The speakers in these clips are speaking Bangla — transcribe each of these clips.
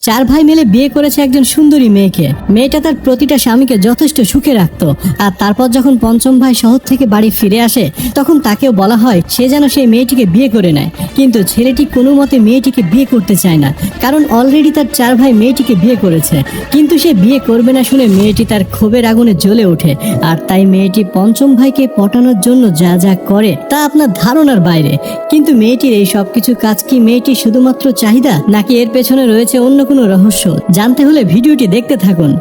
চার ভাই মিলে বিয়ে করেছে একজন সুন্দরী মেয়েকে। মেয়েটা তার প্রতিটা স্বামীকে যথেষ্ট সুখে রাখতো। আর তারপর যখন পঞ্চম ভাই শহর থেকে বাড়ি ফিরে আসে তখন তাকেও বলা হয় সে যেন সেই মেয়েটিকে বিয়ে করে নেয়, কিন্তু ছেলেটি কোনো মতে মেয়েটিকে বিয়ে করতে চায় না, কারণ অলরেডি তার চার ভাই মেয়েটিকে বিয়ে করেছে। কিন্তু সে বিয়ে করবে না শুনে মেয়েটি তার ক্ষোভের আগুনে জ্বলে ওঠে। আর তাই মেয়েটি পঞ্চম ভাইকে পটানোর জন্য যা যা করে তা আপনার ধারণার বাইরে। কিন্তু মেয়েটির এই সবকিছু কাজ কি মেয়েটির শুধুমাত্র চাহিদা, নাকি এর পেছনে রয়েছে অন্য কোনো রহস্য? জানতে হলে ভিডিওটি দেখতে থাকুন।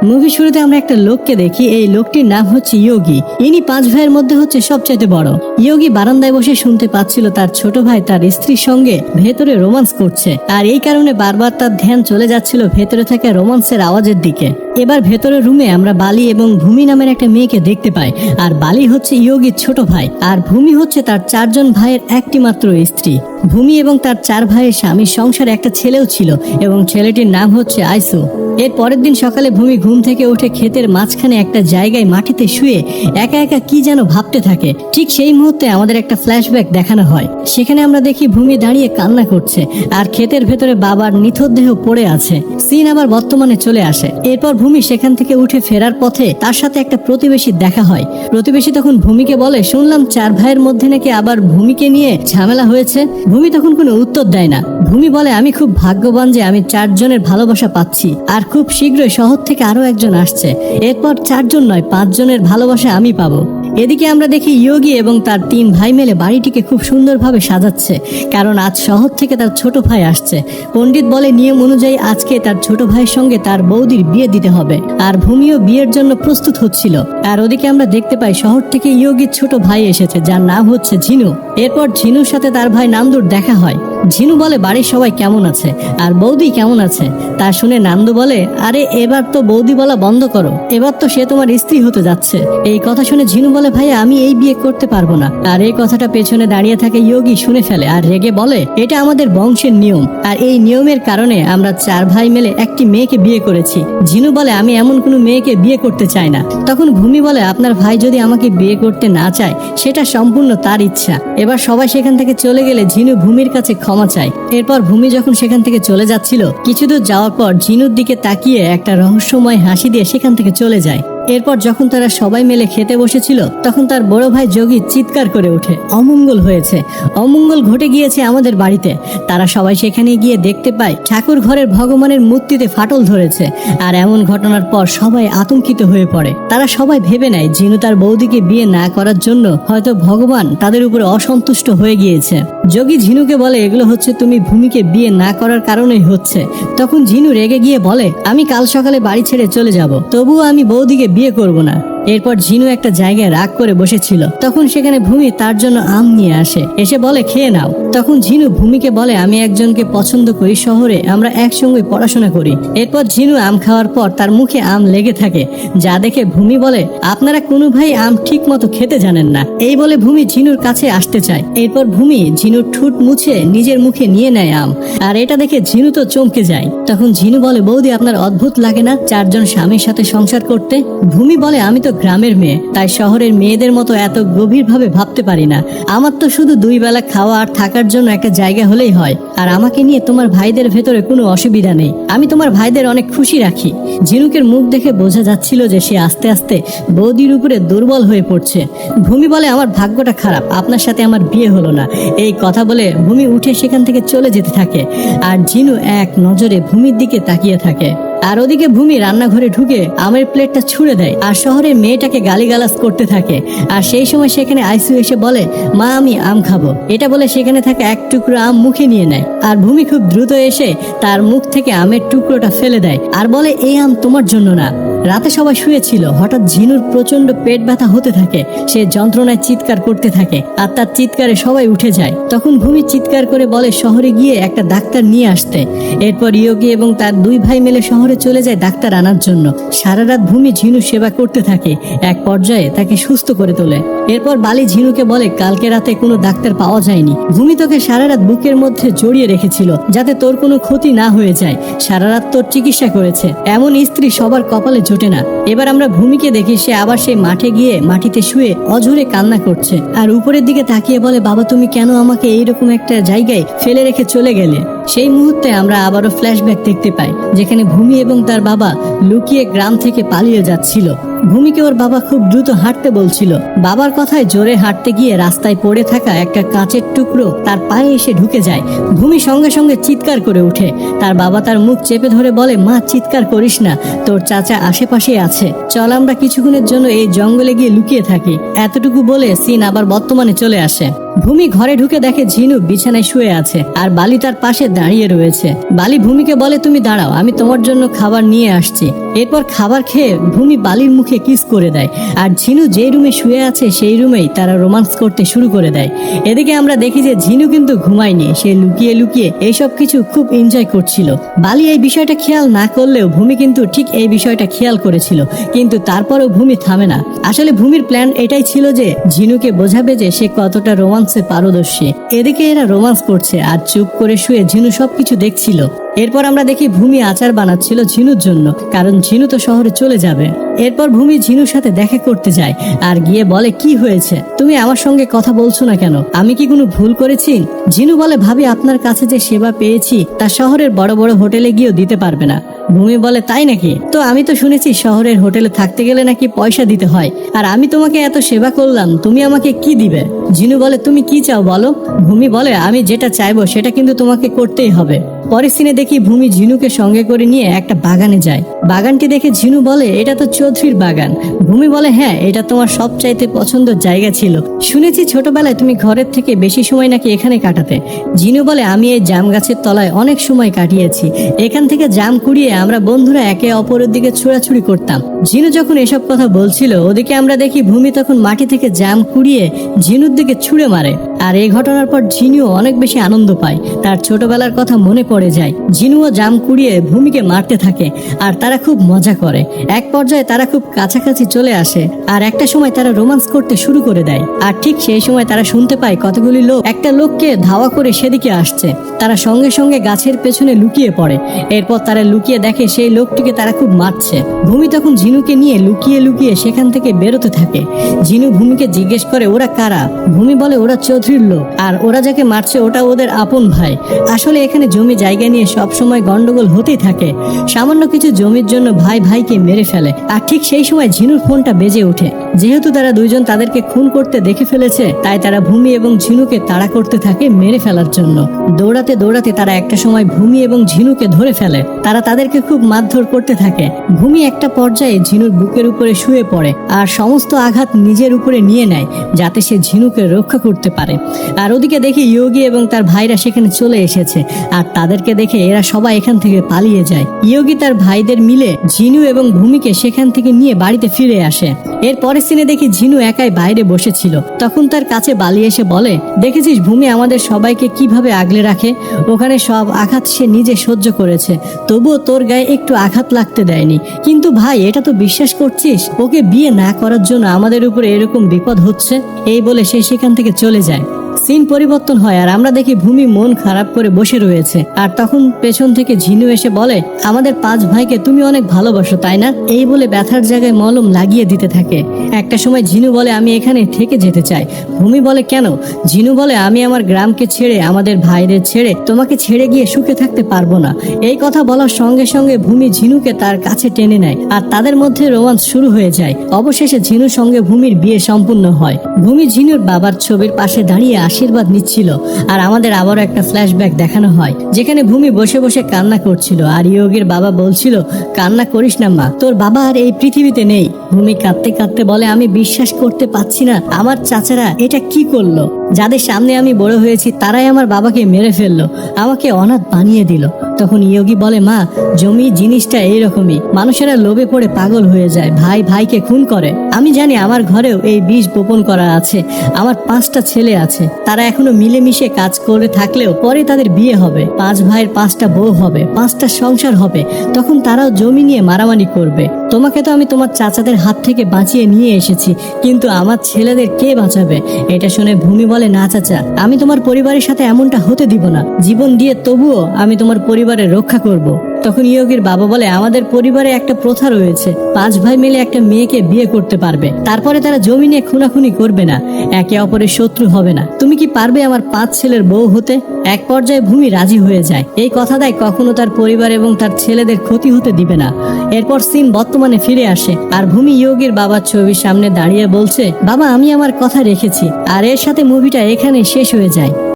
মুভি শুরুতে আমরা একটা লোককে দেখি। এই লোকটির নাম হচ্ছে ইয়োগি। ইনি পাঁচ ভাইয়ের মধ্যে হচ্ছে সবচাইতে বড়। ইয়োগি বারান্দায় বসে শুনতে পাচ্ছিল তার ছোট ভাই তার স্ত্রীর সঙ্গে ভেতরে রোমান্স করছে, আর এই কারণে বারবার তার ধ্যান চলে যাচ্ছিল ভেতরে থাকা রোমান্সের আওয়াজের দিকে। এবার ভেতরের রুমে আমরা বালি এবং ভূমি নামের একটা মেয়েকে দেখতে পাই। আর বালি হচ্ছে ইয়োগির ছোট ভাই, আর ভূমি হচ্ছে তার চারজন ভাইয়ের একটি মাত্র স্ত্রী। ভূমি এবং তার চার ভাইয়ের স্বামীর সংসারে একটা ছেলেও ছিল এবং ছেলেটির নাম হচ্ছে আইসু। এর পরের দিন সকালে ভূমি ঘুম থেকে উঠে ক্ষেতের মাঝখানে একটা জায়গায় মাটিতে শুয়ে একা একা কি যেন ভাবতে থাকে। ঠিক সেই মুহূর্তে আমাদের একটা ফ্ল্যাশব্যাক দেখানো হয়। সেখানে আমরা দেখি ভূমি দাঁড়িয়ে কান্না করছে আর ক্ষেতের ভেতরে বাবার নিথর দেহ পড়ে আছে। সিন আবার বর্তমানে চলে আসে। এরপর ভূমি সেখান থেকে উঠে ফেরার পথে তার সাথে একটা প্রতিবেশীর দেখা হয়। প্রতিবেশী তখন ভূমিকে বলে, শুনলাম চার ভাইয়ের মধ্যে নাকি আবার ভূমিকে নিয়ে ঝামেলা হয়েছে। ভূমি তখন কোনো উত্তর দেয় না। ভূমি বলে, আমি খুব ভাগ্যবান যে আমি চারজনের ভালোবাসা পাচ্ছি, আর খুব শীঘ্রই শহর থেকে আরো একজন আসছে। এরপর চারজন নয়, পাঁচজনের ভালোবাসা আমি পাবো। এদিকে আমরা দেখি ইয়োগি এবং তার তিন ভাই মিলে বাড়িটিকে খুব সুন্দরভাবে সাজাচ্ছে, কারণ আজ শহর থেকে তার ছোট ভাই আসছে। পণ্ডিত বলে নিয়ম অনুযায়ী আজকে তার ছোট ভাইয়ের সঙ্গে তার বৌদির বিয়ে দিতে হবে, আর ভূমিও বিয়ের জন্য প্রস্তুত হচ্ছিল। আর ওদিকে আমরা দেখতে পাই শহর থেকে ইয়োগির ছোট ভাই এসেছে, যার নাম হচ্ছে ঝিনু। এরপর ঝিনুর সাথে তার ভাই নান্দুর দেখা হয়। ঝিনু বলে, বাড়ির সবাই কেমন আছে আর বৌদি কেমন আছে? তা শুনে নান্দু বলে, আরে এবার তো বৌদি বলা বন্ধ করো, এবার তো সে তোমার স্ত্রী হতে যাচ্ছে। এই কথা শুনে ঝিনু বলে, ভাইয়া আমি এই বিয়ে করতে পারবো না। আর এই কথাটা পেছনে দাঁড়িয়ে থাকে ইয়োগি শুনে ফেলে আর রেগে বলে, এটা আমাদের বংশের নিয়ম, আর এই নিয়মের কারণে আমরা চার ভাই মিলে একটি মেয়েকে বিয়ে করেছি। ঝিনু বলে, আমি এমন কোনো মেয়েকে বিয়ে করতে চাই না। তখন ভূমি বলে, আপনার ভাই যদি আমাকে বিয়ে করতে না চায় সেটা সম্পূর্ণ তার ইচ্ছা। এবার সবাই সেখান থেকে চলে গেলে ঝিনু ভূমির কাছে ক্ষমা চায়। এরপর ভূমি যখন সেখান থেকে চলে যাচ্ছিল, কিছু দূর যাওয়ার পর ঝিনুর দিকে তাকিয়ে একটা রহস্যময় হাসি দিয়ে সেখান থেকে চলে যায়। এরপর যখন তারা সবাই মিলে খেতে বসেছিল তখন তার বড় ভাই যোগী চিৎকার করে ওঠে, অমঙ্গল হয়েছে, অমঙ্গল ঘটে গিয়েছে আমাদের বাড়িতে। তারা সবাই সেখানে গিয়ে দেখতে পায় ঠাকুর ঘরের ভগবানের মূর্তিতে ফাটল ধরেছে। আর এমন ঘটনার পর সবাই আতঙ্কিত হয়ে পড়ে। তারা সবাই ভেবে নেয় ঝিনু তার বৌদিকে বিয়ে না করার জন্য হয়তো ভগবান তাদের উপরে অসন্তুষ্ট হয়ে গিয়েছে। যোগী ঝিনুকে বলে, এগুলো হচ্ছে তুমি ভূমিকে বিয়ে না করার কারণেই হচ্ছে। তখন ঝিনু রেগে গিয়ে বলে, আমি কাল সকালে বাড়ি ছেড়ে চলে যাব, তবুও আমি বৌদিকে বিয়ে করব না। এরপর ঝিনু একটা জায়গায় রাগ করে বসেছিল। তখন সেখানে ভূমি তার জন্য আম নিয়ে আসে, এসে বলে, খেয়ে নাও। তখন ঝিনু ভূমিকে বলে, আমি একজনকে পছন্দ করি, শহরে আমরা একসঙ্গে পড়াশোনা করি। এরপর ঝিনু আম খাওয়ার পর তার মুখে আম লেগে থাকে, যা দেখে ভূমি বলে, আপনারা কোনো ভাই আম ঠিক মতো খেতে জানেন না। এই বলে ভূমি ঝিনুর কাছে আসতে চায়। এরপর ভূমি ঝিনুর ঠোঁট মুছে নিজের মুখে নিয়ে নেয় আম, আর এটা দেখে ঝিনু তো চমকে যায়। তখন ঝিনু বলে, বৌদি আপনার অদ্ভুত লাগে না চারজন স্বামীর সাথে সংসার করতে? ভূমি বলে, আমি তো গ্রামের মেয়ে, তাই শহরের মেয়েদের মতো এত গভীরভাবে ভাবতে পারি না। আমার তো শুধু দুই বেলা খাওয়া আর থাকার জন্য একটা জায়গা হলেই হয়, আর আমাকে নিয়ে তোমার ভাইদের ভেতরে কোনো অসুবিধা নেই। আমি তোমার ভাইদের অনেক খুশি রাখি। ঝিনুকের মুখ দেখে বোঝা যাচ্ছিল যে সে আস্তে আস্তে বৌদির উপরে দুর্বল হয়ে পড়ছে। ভূমি বলে, আমার ভাগ্যটা খারাপ, আপনার সাথে আমার বিয়ে হলো না। এই কথা বলে ভূমি উঠে সেখান থেকে চলে যেতে থাকে, আর ঝিনু এক নজরে ভূমির দিকে তাকিয়ে থাকে। আর ওদিকে ভূমি রান্নাঘরে ঢুকে আমের প্লেটটা ছুঁড়ে দেয় আর শহরের মেয়েটাকে গালিগালাজ করতে থাকে। আর সেই সময় সেখানে আইসু এসে বলে, মা আমি আম খাবো। এটা বলে সেখানে থাকা এক টুকরো আম মুখে নিয়ে নেয়। আর ভূমি খুব দ্রুত এসে তার মুখ থেকে আমের টুকরোটা ফেলে দেয় আর বলে, এই আম তোমার জন্য না। রাতে সবাই শুয়েছিল, হঠাৎ ঝিনুর প্রচন্ড পেট ব্যথা হতে থাকে। সে যন্ত্রণায় চিৎকার করতে থাকে আর তার চিৎকারে সবাই উঠে যায়। তখন ভূমি চিৎকার করে বলে শহরে গিয়ে একটা ডাক্তার নিয়ে আসতে। এরপর ইয়োগি এবং তার দুই ভাই মিলে শহরে চলে যায় ডাক্তার আনার জন্য। সারা রাত ভূমি ঝিনু সেবা করতে থাকে, এক পর্যায়ে তাকে সুস্থ করে তোলে। এরপর বালি ঝিনুকে বলে, কালকে রাতে কোনো ডাক্তার পাওয়া যায়নি, ভূমি তোকে সারা রাত বুকের মধ্যে জড়িয়ে রেখেছিল যাতে তোর কোনো ক্ষতি না হয়ে যায়। সারা রাত তোর চিকিৎসা করেছে, এমন স্ত্রী সবার কপালে জোটে না। এবার আমরা ভূমিকে দেখি সে আবার সেই মাঠে গিয়ে মাটিতে শুয়ে অঝরে কান্না করছে আর উপরের দিকে তাকিয়ে বলে, বাবা তুমি কেন আমাকে এইরকম একটা জায়গায় ফেলে রেখে চলে গেলে? সেই মুহূর্তে আমরা আবারও ফ্ল্যাশব্যাক দেখতে পাই, যেখানে ভূমি এবং তার বাবা লুকিয়ে গ্রাম থেকে পালিয়ে যাচ্ছিল। ভূমিকে ওর বাবা খুব দ্রুত হাঁটতে বলছিল। বাবার কথায় জোরে হাঁটতে গিয়ে রাস্তায় পড়ে থাকা একটা কাঁচের টুকরো তার পায়ে এসে ঢুকে যায়। ভূমি সঙ্গে সঙ্গে চিৎকার করে ওঠে। তার বাবা তার মুখ চেপে ধরে বলে, মা চিৎকার করিস না, তোর চাচা আশেপাশেই আছে, চল আমরা কিছুক্ষণের জন্য এই জঙ্গলে গিয়ে লুকিয়ে থাকি। এতটুকু বলে সিন আবার বর্তমানে চলে আসে। ভূমি ঘরে ঢুকে দেখে ঝিনুক বিছানায় শুয়ে আছে আর বালি তার পাশে দাঁড়িয়ে রয়েছে। বালি ভূমিকে বলে, তুমি দাঁড়াও, আমি তোমার জন্য খাবার নিয়ে আসছি। এরপর খাবার খেয়ে ভূমি বালির মুখে কিস করে দেয় আর ঝিনু যে রুমে শুয়ে আছে সেই রুমেই তারা রোমান্স করতে শুরু করে দেয়। এদিকে আমরা দেখি যে ঝিনু কিন্তু ঘুমায়নি, সে লুকিয়ে লুকিয়ে এইসব কিছু খুব এনজয় করছিল। বালি এই বিষয়টা খেয়াল না করলেও ভূমি কিন্তু ঠিক এই বিষয়টা খেয়াল করেছিল, কিন্তু তারপরেও ভূমি থামে না। আসলে ভূমির প্ল্যান এটাই ছিল যে ঝিনুকে বোঝাবে যে সে কতটা রোমান্সে পারদর্শী। এদিকে এরা রোমান্স করছে আর চুপ করে শুয়ে ঝিনু সবকিছু দেখছিল। এরপর আমরা দেখি ভূমি আচার বানাচ্ছিল ঝিনুর জন্য, কারণ ঝিনু তো শহরে চলে যাবে। এরপর ভূমি ঝিনুর সাথে দেখা করতে যায় আর গিয়ে বলে, কি হয়েছে, তুমি আমার সঙ্গে কথা বলছো না কেন, আমি কি কোনো ভুল করেছি? ঝিনু বলে, ভাবি আপনার কাছে যে সেবা পেয়েছি তা শহরের বড় বড় হোটেলে গিয়েও দিতে পারবে না। ভূমি বলে, তাই নাকি? তো আমি তো শুনেছি শহরের হোটেলে থাকতে গেলে নাকি পয়সা দিতে হয়, আর আমি তোমাকে এত সেবা করলাম, তুমি আমাকে কি দিবে? ঝিনু বলে, তুমি কি চাও বলো? ভূমি বলে, আমি যেটা চাইবো সেটা কিন্তু তোমাকে করতেই হবে। পরের সিনে দেখি ভূমি ঝিনুকে সঙ্গে করে নিয়ে একটা বাগানে যায়। বাগানটি দেখে ঝিনু বলে, এটা তো চৌধুরীর বাগান। ভূমি বলে, হ্যাঁ, এটা তোমার সবচাইতে পছন্দের জায়গা ছিল, শুনেছি ছোটবেলায় তুমি ঘরের থেকে বেশি সময় নাকি এখানে কাটাতে। ঝিনু বলে, আমি এই জাম গাছের তলায় অনেক সময় কাটিয়েছি, এখান থেকে জাম কুড়িয়ে আমরা বন্ধুরা একে অপরের দিকে ছোড়াছুড়ি করতাম। ঝিনু যখন এসব কথা বলছিল, ওদিকে আমরা দেখি ভূমি তখন মাটি থেকে জাম কুড়িয়ে ঝিনুর দিকে ছুঁড়ে মারে। আর এই ঘটনার পর ঝিনুও অনেক বেশি আনন্দ পায়, তার ছোটবেলার কথা মনে পড়ে যায়। ঝিনুও জাম কুড়িয়ে ভূমিকে মারতে থাকে আর তারা খুব মজা করে। এক পর্যায়ে তারা খুব কাছাকাছি চলে আসে আর একটা সময় তারা রোমান্স করতে শুরু করে দেয়। আর ঠিক সেই সময় তারা শুনতে পায় কতগুলি লোক একটা লোককে ধাওয়া করে সেদিকে আসছে। তারা সঙ্গে সঙ্গে গাছের পেছনে লুকিয়ে পড়ে। এরপর তারা লুকিয়ে দেখে সেই লোকটিকে তারা খুব মারছে। ভূমি তখন ঝিনুকে নিয়ে লুকিয়ে লুকিয়ে সেখান থেকে বেরোতে থাকে। ঝিনু ভূমিকে জিজ্ঞেস করে, ওরা কারা? ভূমি বলে, ওরা চৌধুরীর লোক, আর ওরা যাকে মারছে ওটা ওদের আপন ভাই। আসলে এখানে জমি জায়গা নিয়ে সব সময় গন্ডগোল হতেই থাকে, সামান্য কিছু জমির জন্য ভাই ভাইকে মেরে ফেলে। আর ঠিক সেই সময় ঝিনুর ফোনটা বেজে ওঠে। যেহেতু তারা দুইজন তাদেরকে খুন করতে দেখে ফেলেছে, তাই তারা ভূমি এবং ঝিনুকে তাড়া করতে থাকে মেরে ফেলার জন্য। দৌড়াতে দৌড়াতে তারা একটা সময় ভূমি এবং ঝিনুকে ধরে ফেলে। তারা তাদেরকে খুব মারধর করতে থাকে। ভূমি একটা পর্যায়ে ঝিনুর বুকের উপরে শুয়ে পড়ে আর সমস্ত আঘাত নিজের উপরে নিয়ে নেয়, যাতে সে ঝিনুকে রক্ষা করতে পারে। আর ওদিকে দেখি ইয়োগি এবং তার ভাইরা সেখানে চলে এসেছে, আর তাদেরকে দেখে এরা সবাই এখান থেকে পালিয়ে যায়। ইয়োগি তার ভাইদের মিলে ঝিনু এবং ভূমিকে সেখান থেকে নিয়ে বাড়িতে ফিরে আসে। এর পরের সিনে দেখি ঝিনু একাই বাইরে বসেছিল। তখন তার কাছে বালি এসে বলে, দেখেছিস ভূমি আমাদের সবাইকে কিভাবে আগলে রাখে, ওখানে সব আঘাত সে নিজে সহ্য করেছে, তবুও তোর গায়ে একটু আঘাত লাগতে দেয়নি। কিন্তু ভাই, এটা তো বিশ্বাস করছিস ওকে বিয়ে না করার জন্য আমাদের উপরে এরকম বিপদ হচ্ছে? এই বলে সে সেখান থেকে চলে যায়। সিন পরিবর্তন হয় আর আমরা দেখি ভূমি মন খারাপ করে বসে রয়েছে। আর তখন পেছন থেকে ঝিনু এসে বলে, আমাদের 5 ভাইকে তুমি অনেক ভালোবাসো তাই না? এই বলে ব্যথার জায়গায় মলম লাগিয়ে দিতে থাকে। একটা সময় ঝিনু বলে, আমি এখানে থেকে যেতে চাই। ভূমি বলে, কেন? ঝিনু বলে, আমি আমার গ্রামকে ছেড়ে, আমাদের ভাইদের ছেড়ে তোমাকে ছেড়ে গিয়ে সুখে থাকতে পারবো না। এই কথা বলার সঙ্গে সঙ্গে ভূমি ঝিনুকে তার কাছে টেনে নেয় আর তাদের মধ্যে রোমান্স শুরু হয়ে যায়। অবশেষে ঝিনুর সঙ্গে ভূমির বিয়ে সম্পূর্ণ হয়। ভূমি ঝিনুর বাবার ছবির পাশে দাঁড়িয়ে আশীর্বাদ নিচ্ছিল আর আমাদের আবারও একটা ফ্ল্যাশব্যাক দেখানো হয়, যেখানে ভূমি বসে বসে কান্না করছিল আর ইয়োগির বাবা বলছিল, কান্না করিস না মা, তোর বাবা আর এই পৃথিবীতে নেই। ভূমি কাঁদতে কাঁদতে বলে, আমি বিশ্বাস করতে পারছি না আমার চাচারা এটা কি করলো। যাদের সামনে আমি বড় হয়েছি তারাই আমার বাবাকে মেরে ফেললো, আমাকে অনাথ বানিয়ে দিল। তখন ইয়োগি বলে, মা, জমি জিনিসটা এইরকমই, মানুষেরা লোভে পড়ে পাগল হয়ে যায়, ভাই ভাইকে খুন করে। আমি জানি আমার ঘরেও এই বিষ বপন করা আছে। আমার 5টা ছেলে আছে, তারা এখনো মিলেমিশে কাজ করে থাকলেও পরে তাদের বিয়ে হবে, 5 ভাইয়ের 5টা বউ হবে, 5টা সংসার হবে, তখন তারাও জমি নিয়ে মারামারি করবে। তোমাকে তো আমি তোমার চাচাদের হাত থেকে বাঁচিয়ে নিয়ে এসেছি, কিন্তু আমার ছেলেদের কে বাঁচাবে? এটা শুনে ভূমি বলে, না চাচা, আমি তোমার পরিবারের সাথে এমনটা হতে দিব না, জীবন দিয়ে তবুও আমি তোমার পরিবারের রক্ষা করব। তখন ইয়োগের বাবা বলে, আমাদের পরিবারে একটা প্রথা রয়েছে, 5 ভাই মিলে একটা মেয়েকে বিয়ে করতে পারবে, তারপরে তারা জমি নিয়ে খুনাখুনি করবে না, একে অপরের শত্রু হবে না। তুমি কি পারবে আমার 5 ছেলের বউ হতে? এক পর্যায়ে ভূমি রাজি হয়ে যায়। এই কথা দেয় কখনো তার পরিবার এবং তার ছেলেদের ক্ষতি হতে দিবে না। এরপর সিন বর্তমানে ফিরে আসে আর ভূমি ইয়োগের বাবার ছবির সামনে দাঁড়িয়ে বলছে, বাবা আমি আমার কথা রেখেছি। আর এর সাথে মুভিটা এখানে শেষ হয়ে যায়।